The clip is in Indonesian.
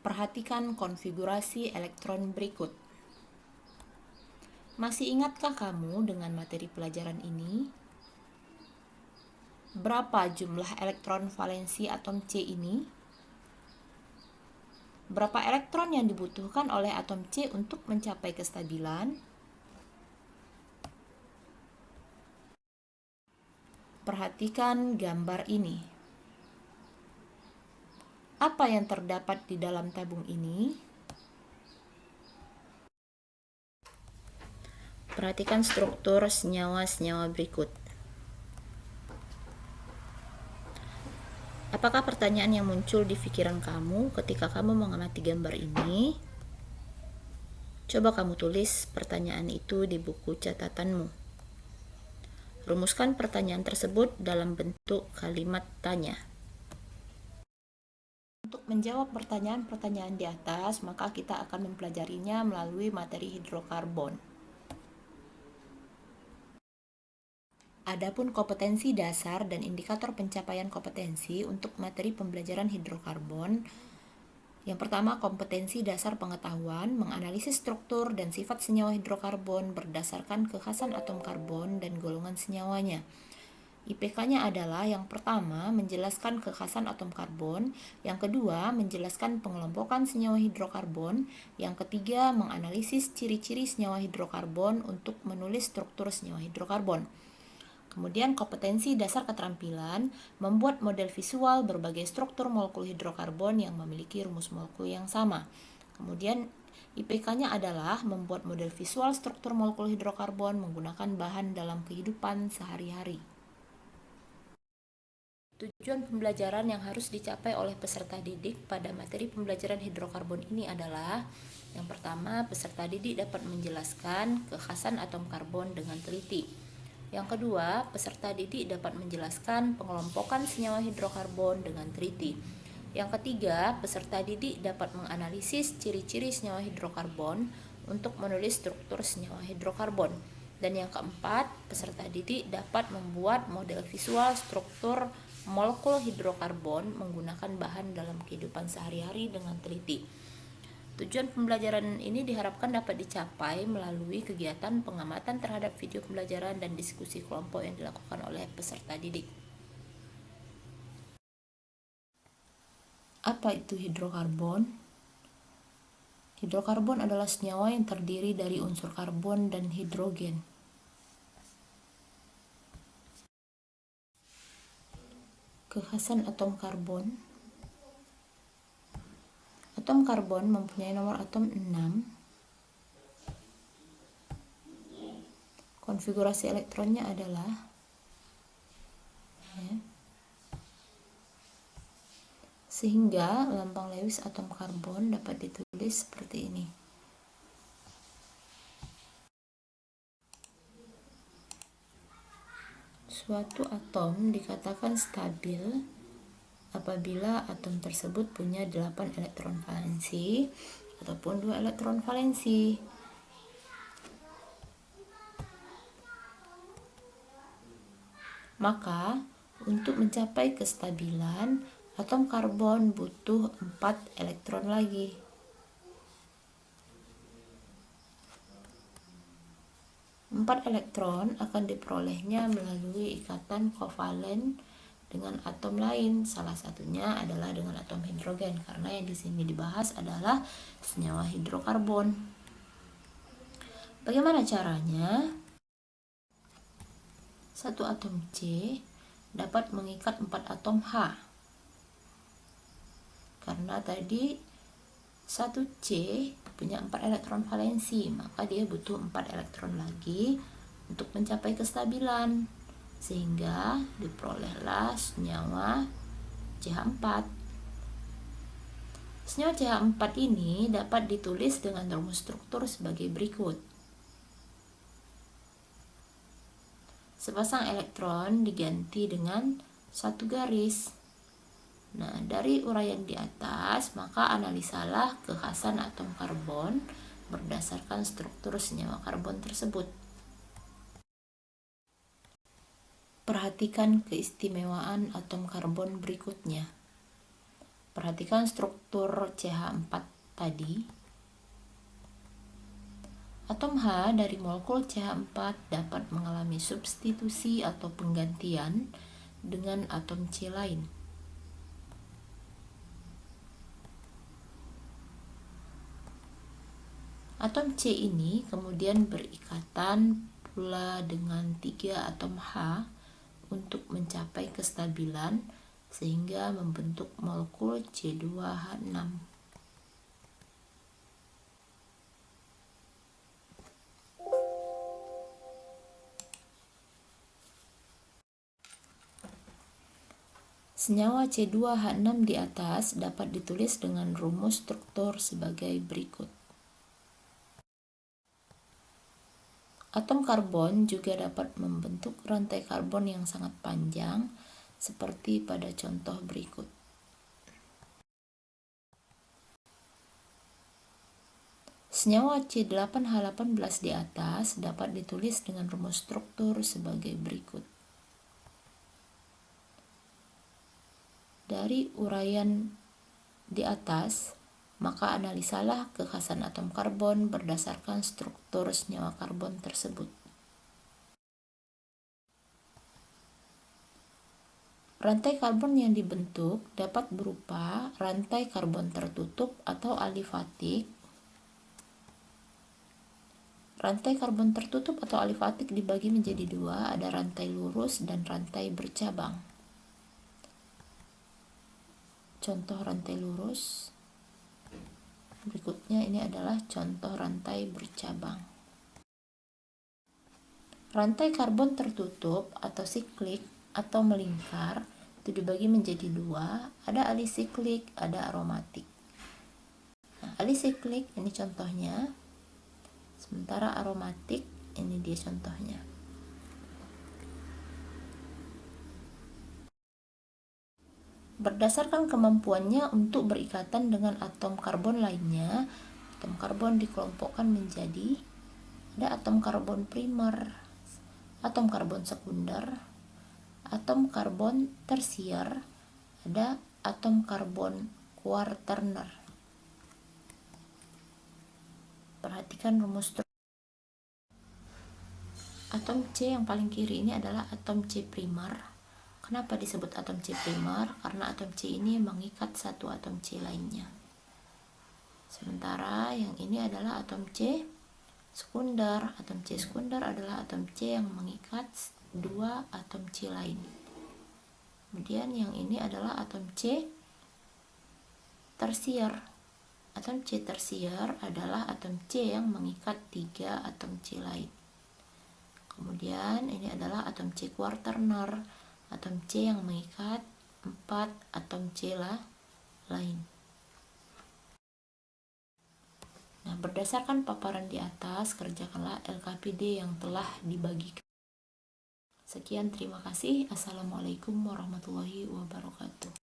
Perhatikan konfigurasi elektron berikut. Masih ingatkah kamu dengan materi pelajaran ini? Berapa jumlah elektron valensi atom C ini? Berapa elektron yang dibutuhkan oleh atom C untuk mencapai kestabilan? Perhatikan gambar ini. Apa yang terdapat di dalam tabung ini? Perhatikan struktur senyawa-senyawa berikut. Apakah pertanyaan yang muncul di pikiran kamu ketika kamu mengamati gambar ini? Coba kamu tulis pertanyaan itu di buku catatanmu. Rumuskan pertanyaan tersebut dalam bentuk kalimat tanya. Untuk menjawab pertanyaan-pertanyaan di atas, maka kita akan mempelajarinya melalui materi hidrokarbon. Adapun kompetensi dasar dan indikator pencapaian kompetensi untuk materi pembelajaran hidrokarbon. Yang pertama, kompetensi dasar pengetahuan menganalisis struktur dan sifat senyawa hidrokarbon berdasarkan kekhasan atom karbon dan golongan senyawanya. IPK-nya adalah yang pertama menjelaskan kekhasan atom karbon, yang kedua menjelaskan pengelompokan senyawa hidrokarbon, yang ketiga menganalisis ciri-ciri senyawa hidrokarbon untuk menulis struktur senyawa hidrokarbon. Kemudian kompetensi dasar keterampilan membuat model visual berbagai struktur molekul hidrokarbon yang memiliki rumus molekul yang sama. Kemudian IPK-nya adalah membuat model visual struktur molekul hidrokarbon menggunakan bahan dalam kehidupan sehari-hari. Tujuan pembelajaran yang harus dicapai oleh peserta didik pada materi pembelajaran hidrokarbon ini adalah: yang pertama, peserta didik dapat menjelaskan kekhasan atom karbon dengan teliti. Yang kedua, peserta didik dapat menjelaskan pengelompokan senyawa hidrokarbon dengan teliti. Yang ketiga, peserta didik dapat menganalisis ciri-ciri senyawa hidrokarbon untuk menulis struktur senyawa hidrokarbon. Dan yang keempat, peserta didik dapat membuat model visual struktur molekul hidrokarbon menggunakan bahan dalam kehidupan sehari-hari dengan teliti. Tujuan pembelajaran ini diharapkan dapat dicapai melalui kegiatan pengamatan terhadap video pembelajaran dan diskusi kelompok yang dilakukan oleh peserta didik. Apa itu hidrokarbon? Hidrokarbon adalah senyawa yang terdiri dari unsur karbon dan hidrogen. Kekhasan atom karbon. Atom karbon mempunyai nomor atom 6. Konfigurasi elektronnya adalah sehingga lambang Lewis atom karbon dapat ditulis seperti ini. Suatu atom dikatakan stabil apabila atom tersebut punya 8 elektron valensi ataupun 2 elektron valensi. Maka, untuk mencapai kestabilan, atom karbon butuh 4 elektron lagi. Empat elektron akan diperolehnya melalui ikatan kovalen dengan atom lain. Salah satunya adalah dengan atom hidrogen, karena yang di sini dibahas adalah senyawa hidrokarbon. Bagaimana caranya? Satu atom C dapat mengikat 4 atom H. Karena tadi satu C punya 4 elektron valensi, maka dia butuh 4 elektron lagi untuk mencapai kestabilan, sehingga diperolehlah senyawa CH4. Senyawa CH4 ini dapat ditulis dengan rumus struktur sebagai berikut. Sepasang elektron diganti dengan satu garis. Nah, dari uraian di atas, maka analisalah kekhasan atom karbon berdasarkan struktur senyawa karbon tersebut. Perhatikan keistimewaan atom karbon berikutnya. Perhatikan struktur CH4 tadi. Atom H dari molekul CH4 dapat mengalami substitusi atau penggantian dengan atom C lain. Atom C ini kemudian berikatan pula dengan 3 atom H untuk mencapai kestabilan sehingga membentuk molekul C2H6. Senyawa C2H6 di atas dapat ditulis dengan rumus struktur sebagai berikut. Atom karbon juga dapat membentuk rantai karbon yang sangat panjang seperti pada contoh berikut. Senyawa C8H18 di atas dapat ditulis dengan rumus struktur sebagai berikut. Dari uraian di atas, maka analisalah kekhasan atom karbon berdasarkan struktur senyawa karbon tersebut. Rantai karbon yang dibentuk dapat berupa rantai karbon tertutup atau alifatik. Rantai karbon tertutup atau alifatik dibagi menjadi dua, ada rantai lurus dan rantai bercabang. Contoh rantai lurus. Berikutnya ini adalah contoh rantai bercabang. Rantai karbon tertutup atau siklik atau melingkar itu dibagi menjadi dua, ada alisiklik, ada aromatik. Nah, alisiklik ini contohnya, sementara aromatik ini dia contohnya. Berdasarkan kemampuannya untuk berikatan dengan atom karbon lainnya, atom karbon dikelompokkan menjadi ada atom karbon primer, atom karbon sekunder, atom karbon tersier, ada atom karbon kuarterner. Perhatikan rumus atom C yang paling kiri ini adalah atom C primer. Kenapa disebut atom C primer? Karena atom C ini mengikat satu atom C lainnya. Sementara yang ini adalah atom C sekunder. Atom C sekunder adalah atom C yang mengikat dua atom C lain. Kemudian yang ini adalah atom C tersier. Atom C tersier adalah atom C yang mengikat 3 atom C lain. Kemudian ini adalah atom C kuarterner, atom C yang mengikat 4 atom C lain. Nah, berdasarkan paparan di atas, kerjakanlah LKPD yang telah dibagikan. Sekian, terima kasih. Assalamualaikum warahmatullahi wabarakatuh.